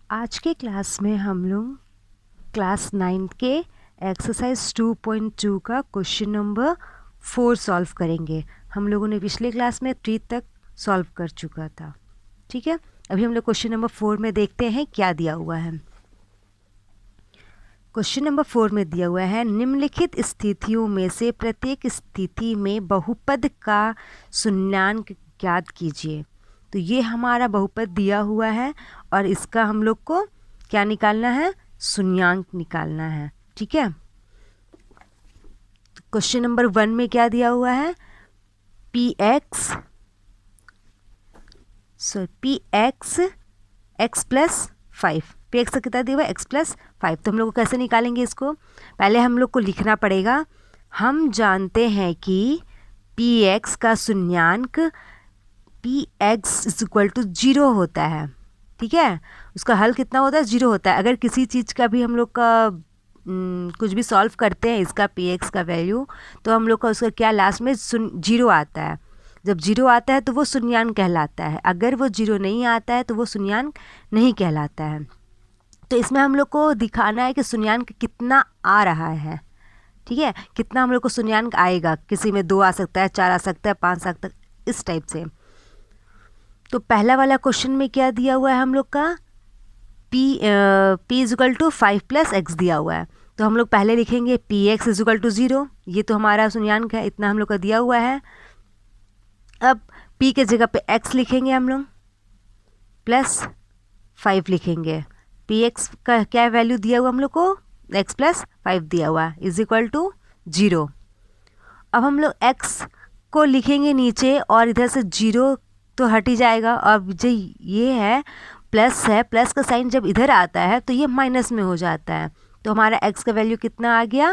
आज के क्लास में हम लोग क्लास 9 के एक्सरसाइज 2.2 का क्वेश्चन नंबर 4 सॉल्व करेंगे। हम लोगों ने पिछले क्लास में 3 तक सॉल्व कर चुका था। ठीक है, अभी हम लोग क्वेश्चन नंबर 4 में देखते हैं क्या दिया हुआ है। क्वेश्चन नंबर 4 में दिया हुआ है, निम्नलिखित स्थितियों में से प्रत्येक स्थिति में बहुपद का शून्यांक ज्ञात कीजिए। तो ये हमारा बहुपद दिया हुआ है और इसका हम लोग को क्या निकालना है, शून्यांक निकालना है। ठीक है, क्वेश्चन नंबर 1 में क्या दिया हुआ है, P x x plus 5। P x का कितना दिया हुआ है, एक्स प्लस 5। तो हम लोग कैसे निकालेंगे इसको, पहले हम लोग को लिखना पड़ेगा। हम जानते हैं कि पी एक्स का शून्यांक p x is equal to 0 होता है। ठीक है, उसका हल कितना होता है, 0 होता है। अगर किसी चीज़ का भी हम लोग का कुछ भी सॉल्व करते हैं, इसका पी एक्स का वैल्यू, तो हम लोग का उसका क्या लास्ट में 0 आता है। जब 0 आता है तो वो शून्यांक कहलाता है, अगर वो 0 नहीं आता है तो वो शून्यांक नहीं कहलाता है। तो इसमें हम लोग को दिखाना है कि शून्यांक कितना आ रहा है। ठीक है, कितना हम लोग को शून्यांक आएगा, किसी में 2 आ सकता है, 4 आ सकता है, 5 आ सकता है, इस टाइप से। तो पहला वाला क्वेश्चन में क्या दिया हुआ है हम लोग का, p is equal to 5 plus x दिया हुआ है। तो हम लोग पहले लिखेंगे P x is equal to 0, ये तो हमारा शून्यांक है, इतना हम लोग का दिया हुआ है। अब p के जगह पे x लिखेंगे हम लोग, प्लस 5 लिखेंगे। पी एक्स का क्या वैल्यू दिया हुआ हम लोग को, x प्लस 5 दिया हुआ है, इज इक्वल टू 0। अब हम लोग x को लिखेंगे नीचे और इधर से 0 तो हट ही जाएगा। और जो ये है प्लस है, प्लस का साइन जब इधर आता है तो ये माइनस में हो जाता है। तो हमारा x का वैल्यू कितना आ गया,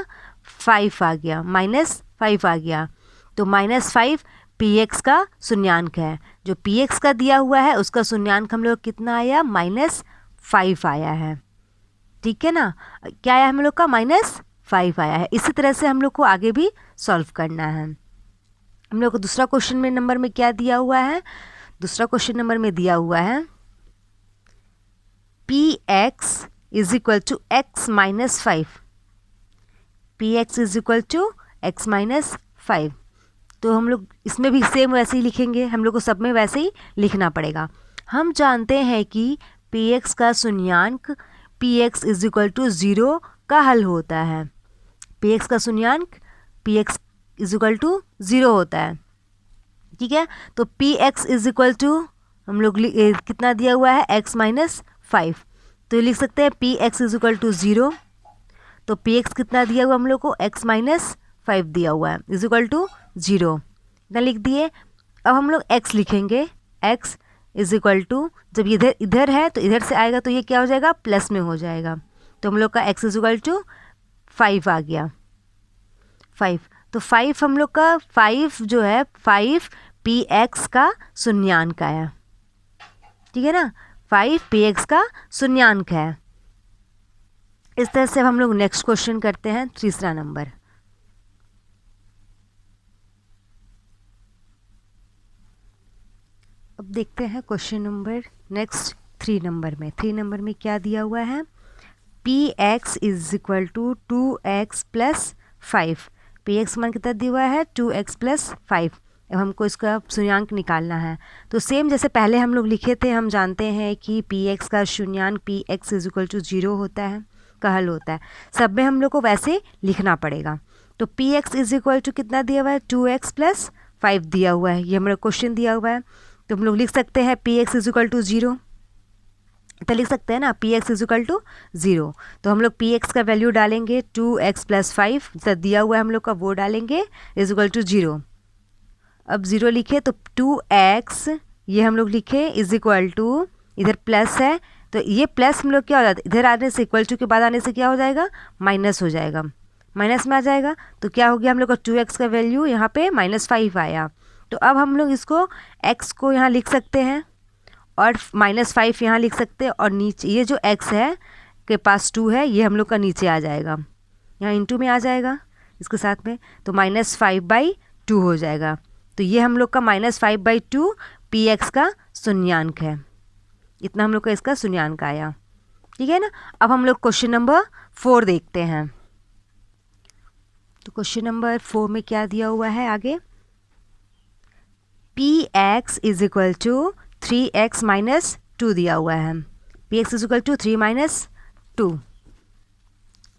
5 आ गया, -5 आ गया। तो -5 पी एक्स का शून्यांक है। जो पी एक्स का दिया हुआ है उसका शून्यांक हम लोग कितना आया, -5 आया है। ठीक है ना, क्या आया हम लोग का, -5 आया है। इसी तरह से हम लोग को आगे भी सॉल्व करना है। हम लोग को दूसरा क्वेश्चन में नंबर में क्या दिया हुआ है, दूसरा क्वेश्चन नंबर में दिया हुआ है P x is equal to x minus 5। P x is equal to x minus 5। तो हम लोग इसमें भी सेम वैसे ही लिखेंगे, हम लोग को सब में वैसे ही लिखना पड़ेगा। हम जानते हैं कि पी एक्स का शून्यांक p x is equal to 0 का हल होता है। पी एक्स का शून्यांक p x is equal to 0 होता है। ठीक है, तो P x is equal to हम लोग कितना दिया हुआ है, एक्स माइनस 5। तो लिख सकते हैं P x is equal to 0। तो पी एक्स कितना दिया हुआ हम लोग को, एक्स माइनस 5 दिया हुआ है, इज इक्वल टू 0, इतना लिख दिए। अब हम लोग x लिखेंगे, x इज इक्वल टू, जब इधर इधर है तो इधर से आएगा तो ये क्या हो जाएगा, प्लस में हो जाएगा। तो हम लोग का x इज इक्वल टू 5 आ गया, 5। तो 5 हम लोग का 5 जो है 5 पी एक्स का शून्यांक आया। ठीक है ना, 5 पी एक्स का शून्यांक है। इस तरह से हम लोग नेक्स्ट क्वेश्चन करते हैं, तीसरा नंबर। अब देखते हैं क्वेश्चन नंबर नेक्स्ट 3 नंबर में। 3 नंबर में क्या दिया हुआ है, P x is equal to 2x plus 5। P x मान कितना दिया हुआ है, 2x प्लस 5। अब हमको इसका शून्यांक निकालना है। तो सेम जैसे पहले हम लोग लिखे थे, हम जानते हैं कि पी एक्स का शून्यांक p x is equal to 0 होता है, का हल होता है। सब में हम लोग को वैसे लिखना पड़ेगा। तो P x is equal to कितना दिया हुआ है, 2x प्लस 5 दिया हुआ है, ये हमारा क्वेश्चन दिया हुआ है। तो हम लोग लिख सकते हैं P x is equal to 0, तो लिख सकते हैं ना P x is equal to 0। तो हम लोग पी एक्स का वैल्यू डालेंगे 2x प्लस 5, जो दिया हुआ है हम लोग का वो डालेंगे, इज इक्वल टू 0। अब 0 लिखे तो 2x, ये हम लोग लिखे इज इक्वल टू, इधर प्लस है तो ये प्लस हम लोग क्या हो जाता है, इधर आने से इक्वल टू के बाद आने से क्या हो जाएगा, माइनस हो जाएगा, माइनस में आ जाएगा। तो क्या हो गया हम लोग का 2x का वैल्यू यहाँ पे -5 आया। तो अब हम लोग इसको x को यहाँ लिख सकते हैं और -5 यहाँ लिख सकते हैं, और नीचे ये जो x है के पास 2 है, ये हम लोग का नीचे आ जाएगा, यहाँ इंटू में आ जाएगा इसके साथ में, तो -5/2 हो जाएगा। तो ये हम लोग का -5/2 पी एक्स का शून्यांक है। इतना हम लोग का इसका शून्यांक आया। ठीक है ना। अब हम लोग क्वेश्चन नंबर 4 देखते हैं। तो क्वेश्चन नंबर 4 में क्या दिया हुआ है आगे, P x is equal to 3x minus 2 दिया हुआ है। P x is equal to 3 minus 2।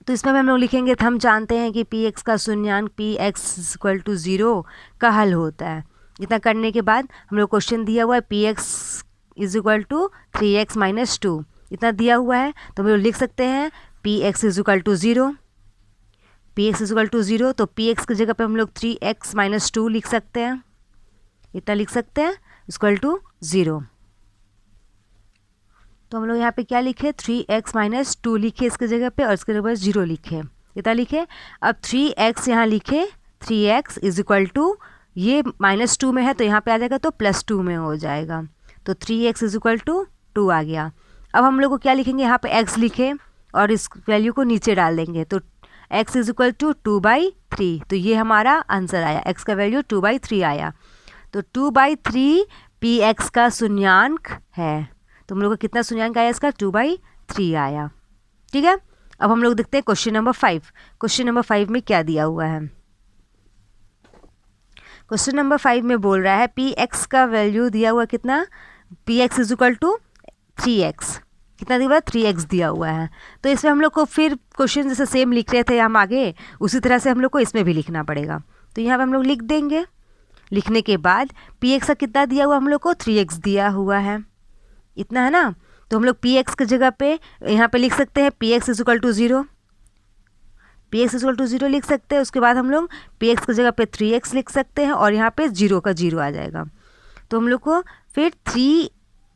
तो इसमें भी हम लोग लिखेंगे, तो हम जानते हैं कि पी एक्स का शून्यांक p x is equal to 0 का हल होता है। इतना करने के बाद हम लोग क्वेश्चन दिया हुआ है P x is equal to 3x minus 2, इतना दिया हुआ है। तो हम लोग लिख सकते हैं P x is equal to 0, P x is equal to 0। तो पी एक्स की जगह पे हम लोग 3x माइनस 2 लिख सकते हैं, इतना लिख सकते हैं, इक्वल टू 0। तो हम लोग यहाँ पे क्या लिखे, 3x माइनस 2 लिखे इसके जगह पे, और इसके जगह पर 0 लिखे, इतना लिखे। अब 3x यहाँ लिखे, 3x इज इक्वल टू, ये -2 में है तो यहाँ पे आ जाएगा तो +2 में हो जाएगा। तो 3x इज इक्वल टू 2 आ गया। अब हम लोग को क्या लिखेंगे, यहाँ पे x लिखे और इस वैल्यू को नीचे डाल देंगे। तो x इज इक्वल टू 2/3, तो ये हमारा आंसर आया, x का वैल्यू 2/3 आया। तो 2/3 पी एक्स का शून्यांक है। तो हम लोग को कितना शून्यांक आया इसका, 2/3 आया। ठीक है। अब हम लोग देखते हैं क्वेश्चन नंबर 5। क्वेश्चन नंबर 5 में क्या दिया हुआ है। क्वेश्चन नंबर 5 में बोल रहा है पी एक्स का वैल्यू दिया हुआ कितना, P x is equal to 3x, कितना दिया हुआ है, 3x दिया हुआ है। तो इसमें हम लोग को फिर क्वेश्चन जैसे सेम लिख रहे थे हम आगे, उसी तरह से हम लोग को इसमें भी लिखना पड़ेगा। तो यहाँ पर हम लोग लिख देंगे। लिखने के बाद पी एक्स का कितना दिया हुआ हम लोग को, 3x दिया हुआ है, इतना है ना। तो हम लोग पी एक्स की जगह पे यहाँ पे लिख सकते हैं P x is equal to 0, P x is equal to 0 लिख सकते हैं। उसके बाद हम लोग पी एक्स की जगह पे 3x लिख सकते हैं, और यहाँ पे 0 का 0 आ जाएगा। तो हम लोग को फिर 3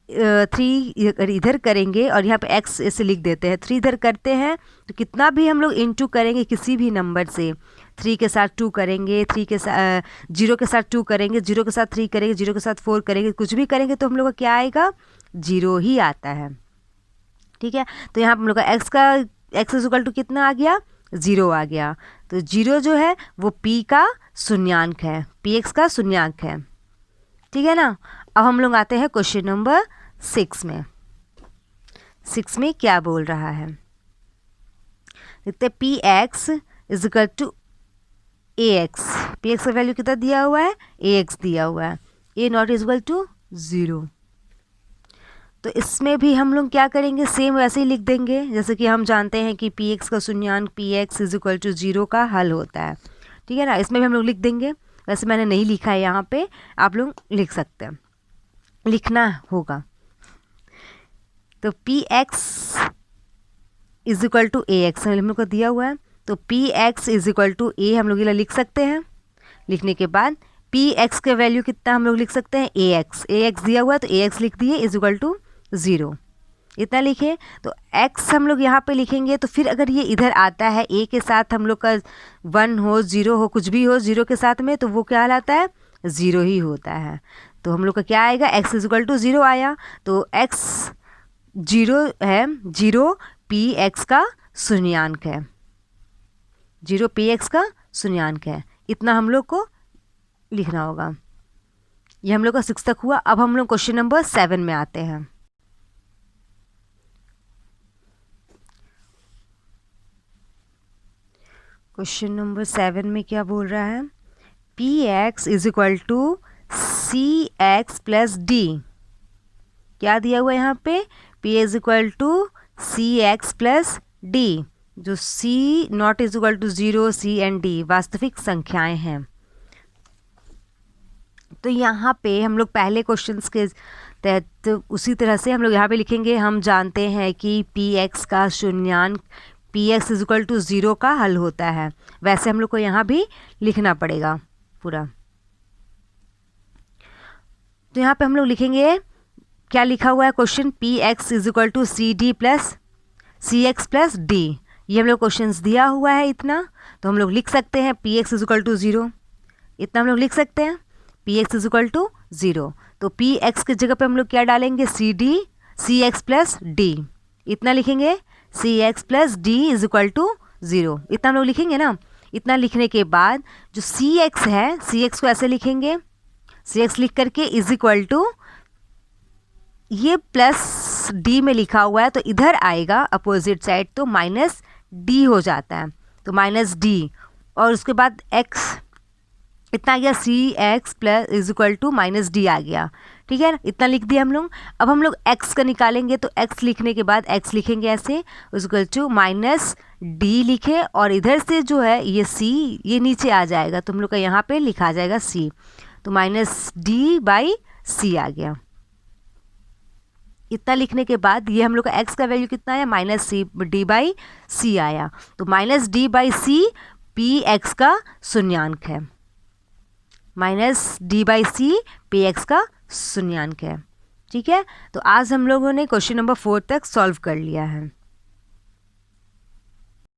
इधर करेंगे और यहाँ पे x ऐसे लिख देते हैं, 3 इधर करते हैं। तो कितना भी हम लोग इनटू करेंगे किसी भी नंबर से, 3 के साथ 2 करेंगे, 3 के साथ 0 के साथ 2 करेंगे, 0 के साथ 3 करेंगे, 0 के साथ 4 करेंगे, कुछ भी करेंगे तो हम लोग का क्या आएगा, 0 ही आता है। ठीक है। तो यहाँ हम लोग का x इज इक्वल टू कितना आ गया, 0 आ गया। तो 0 जो है वो p का शून्यांक है, पी एक्स का शून्यांक है। ठीक है ना। अब हम लोग आते हैं क्वेश्चन नंबर 6 में। 6 में क्या बोल रहा है, देखते हैं P x is equal to a x. P x का वैल्यू कितना दिया हुआ है, ए एक्स दिया हुआ है, a nought is equal to 0। तो इसमें भी हम लोग क्या करेंगे, सेम वैसे ही लिख देंगे जैसे कि हम जानते हैं कि पी एक्स का शून्यांक p x is equal to 0 का हल होता है। ठीक है ना। इसमें भी हम लोग लिख देंगे, वैसे मैंने नहीं लिखा है यहाँ पे, आप लोग लिख सकते हैं, लिखना होगा। तो P x is equal to a x हम लोग को दिया हुआ है। तो P x is equal to a हम लोग ये लिख सकते हैं। लिखने के बाद पी एक्स के वैल्यू कितना हम लोग लिख सकते हैं, ए एक्स दिया हुआ है तो ए एक्स लिख दिए, इज इक्वल टू 0, इतना लिखे। तो x हम लोग यहाँ पे लिखेंगे। तो फिर अगर ये इधर आता है a के साथ हम लोग का 1 हो 0 हो कुछ भी हो 0 के साथ में, तो वो क्या कहलाता है, 0 ही होता है। तो हम लोग का क्या आएगा, x इज इक्वल टू 0 आया। तो x 0 है, 0 पी एक्स का शून्यांक है, 0 पी एक्स का शून्यांक है, इतना हम लोग को लिखना होगा। ये हम लोग का 6 तक हुआ। अब हम लोग क्वेश्चन नंबर 7 में आते हैं। क्वेश्चन नंबर 7 में क्या बोल रहा है, P x is equal to c x plus d. क्या दिया हुआ है यहाँ पे, p is equal to c x plus d, जो c not is equal to 0, c and d वास्तविक संख्याएं हैं। तो यहाँ पे हम लोग पहले क्वेश्चंस के तहत तो उसी तरह से हम लोग यहाँ पे लिखेंगे, हम जानते हैं कि पी एक्स का शून्यांक p x is equal to 0 का हल होता है, वैसे हम लोग को यहाँ भी लिखना पड़ेगा पूरा। तो यहाँ पे हम लोग लिखेंगे, क्या लिखा हुआ है question, P x is equal to c d plus c x plus d, ये हम लोग क्वेश्चन दिया हुआ है इतना। तो हम लोग लिख सकते हैं P x is equal to 0, इतना हम लोग लिख सकते हैं, P x is equal to 0। तो पी एक्स की जगह पे हम लोग क्या डालेंगे, सी एक्स प्लस डी, इतना लिखेंगे, c x plus d is equal to 0, इतना हम लोग लिखेंगे ना। इतना लिखने के बाद जो सी एक्स है, सी एक्स को ऐसे लिखेंगे, सी एक्स लिख करके इज इक्वल टू, ये प्लस डी में लिखा हुआ है तो इधर आएगा अपोजिट साइड तो माइनस डी हो जाता है, तो माइनस डी, और उसके बाद एक्स इतना आ गया, c x plus is equal to minus d आ गया। ठीक है, इतना लिख दिया हम लोग। अब हम लोग x का निकालेंगे तो x लिखने के बाद x लिखेंगे ऐसे, is equal to minus d लिखे, और इधर से जो है ये c ये नीचे आ जाएगा तो हम लोग का यहाँ पे लिखा जाएगा c, तो माइनस डी बाई सी आ गया। इतना लिखने के बाद ये हम लोग का x का वैल्यू कितना आया, minus c d by c आया, तो minus d by c P x का शून्यांक है, minus d by c P x का शून्यांक है। ठीक है, तो आज हम लोगों ने क्वेश्चन नंबर 4 तक सॉल्व कर लिया है।